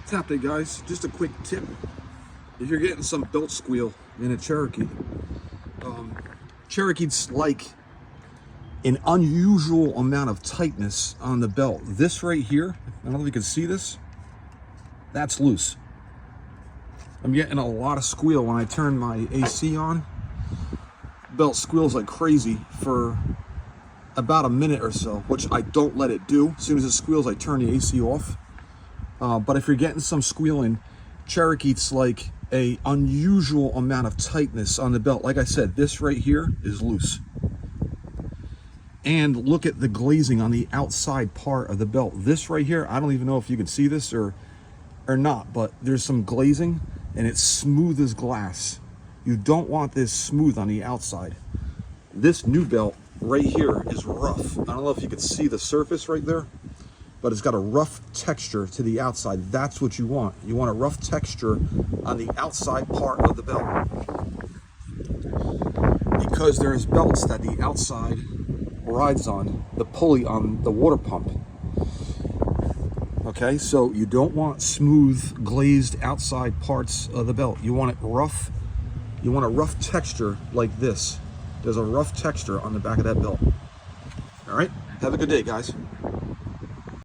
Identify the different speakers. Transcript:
Speaker 1: Tap it, guys. Just a quick tip. If you're getting some belt squeal in a Cherokee, Cherokees like an unusual amount of tightness on the belt. This right here, I don't know if you can see this, that's loose. I'm getting a lot of squeal when I turn my AC on. Belt squeals like crazy for about a minute or so, which I don't let it do. As soon as it squeals, I turn the AC off. But if you're getting some squealing, Cherokees like a unusual amount of tightness on the belt. Like I said, this right here is loose. And look at the glazing on the outside part of the belt. This right here, I don't even know if you can see this or not, but there's some glazing and it's smooth as glass. You don't want this smooth on the outside. This new belt right here is rough. I don't know if you can see the surface right there, but it's got a rough texture to the outside. That's what you want. You want a rough texture on the outside part of the belt. Because there's belts that the outside rides on, the pulley on the water pump. Okay, so you don't want smooth, glazed outside parts of the belt. You want it rough. You want a rough texture like this. There's a rough texture on the back of that belt. All right, have a good day, guys.